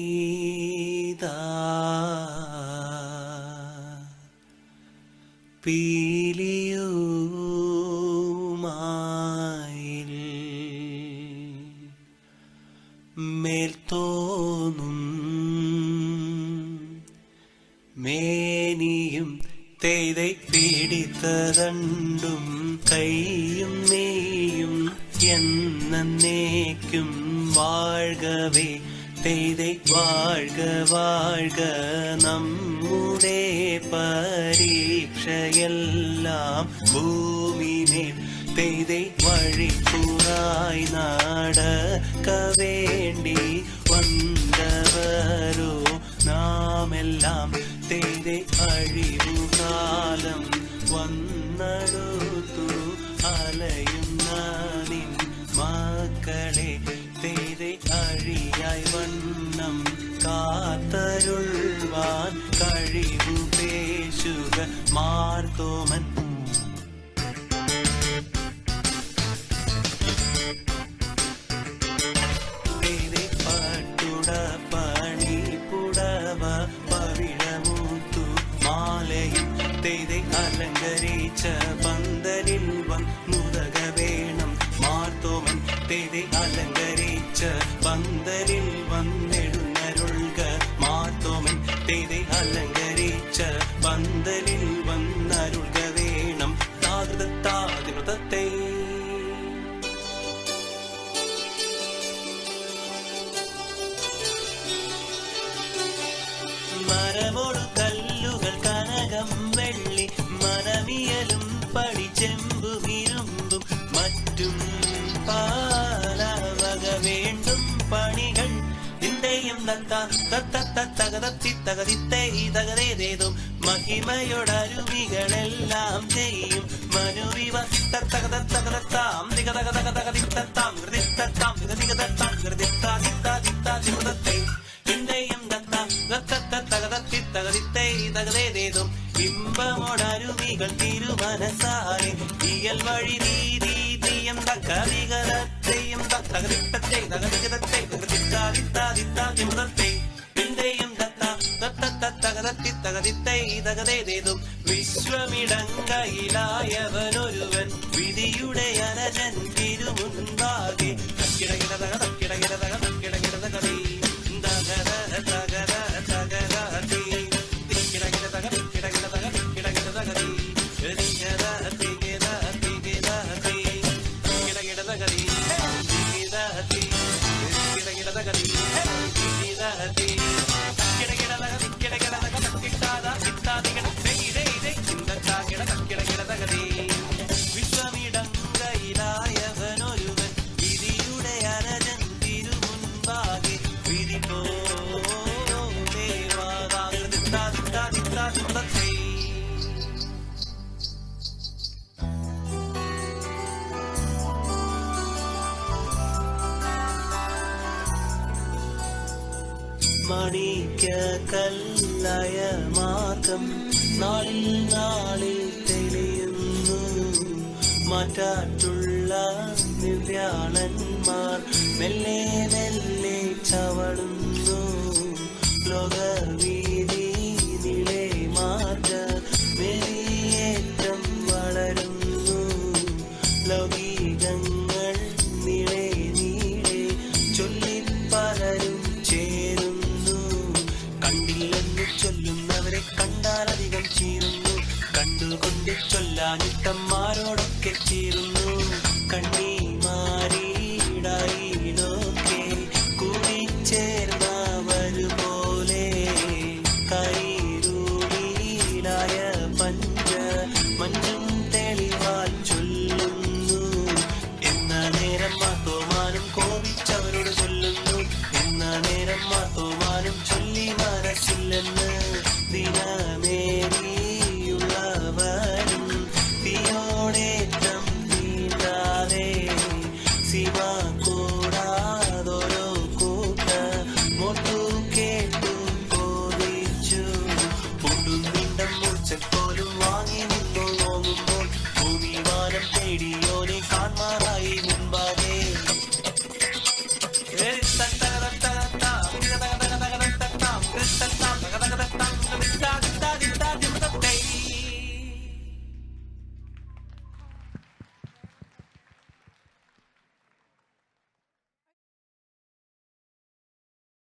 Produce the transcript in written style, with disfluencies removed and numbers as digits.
മേഘണീതാ പീലിയുമായിൽ മേൽത്തോന്നും മേനിയും തേதை പിടിത്തതണ്ടും കൈയും നെയ്യും എന്നേക്കും വാഴ്കവേ തേதை വാഴ്ക വാഴ്ക നമ്മുടെ പരീക്ഷയെല്ലാം ഭൂമിമേൽ തേதை വഴിക്കുറായി നടക്ക വേണ്ടി വന്നവരോ നാമെല്ലാം തേதை അഴിവുകാലം വന്നടുത്തു അലയുന്ന നിൻ മക്കളെ തേதை അഴിയായി വണ്ണം കാത്തരുൾവാൻ കഴിവു പേശുക മാർത്തോമൻ. തേதை പട്ടുട പണി പുടവ പവിഴമൂത്തു മാലയും തേதை അലങ്കരിച്ച പന്തലിൽ വന്നുതക വേണം മാർത്തോമൻ. തേதை അലങ്കരിച്ച പന്തലിൽ വന്നെഴുന്നരുൾക മാർത്തോമൻ. തേதை അലങ്കരിച്ച പന്തലിൽ വന്നരുൾക വേണം താകൃതത്തെ. മരമോടു കല്ലുകൾ കനകം വെള്ളി മനമിയലും പടിച്ചെമ്പും ഇരുമ്പും മറ്റും പാലവക വേണ്ടും പണികൾ നിന്റെയും തകതിത്തേതും മഹിമയോടരുവികളെല്ലാം ചെയ്യും മനുവിവ തകതാം ദിഗതകതകതകതിത്താം ഹൃദിത്താം ഹൃദിഗതാം ഹൃദിത്താതിത്താതിത്താതിമൃതത്തെ നിന്റെയും തകതിത്തേതും ഇമ്പമോടരുവികൾ തിരുമനസാലെ ഇയൽ വഴി നീതിയും തകവികതത്തെയും തകതിത്തത്തെ തകതിഗതത്തെ ഹൃദിത്താതിത്താതിത്താതിമൃതത്തെ നിന്റെയും തകതിത്തേതും വിശ്വമിടങ്കയിലായവനൊരുവൻ വിധിയുടെ അനജൻ തിരുമുൻപാകെ തക്കിടകിടതകതക്കിടകിടതകതക്കിടകിടതകതീ വിശ്വമിടങ്കയിലായവനൊരുവൻ വിധിയുടെ അനജൻ തിരുമുൻപാകെ വിധി പോവാതാകൃതിത്താതിത്താതിത്താതിമൃതത്തെ. മണിക്ക കല്ലായ മാർഗം നാളിൽ നാളിൽ തെളിയുന്നു മാറ്റാറ്റുള്ള നിര്യാണന്മാർ മെല്ലെ മെല്ലെ ചവടുന്നു ലോകവീതി നിളെ മാർഗ വെളിയേറ്റം വളരുന്നു ലൗകികങ്ങൾ നിളെ നീളെ ചൊല്ലി പലരും ചേരുന്നു കണ്ടില്ലെന്ന് ചൊല്ലുന്നവരെ കണ്ടാലധികം ചീരുന്നു കണ്ടുകൊണ്ട് ചൊല്ലാനിട്ടന്മാരോട്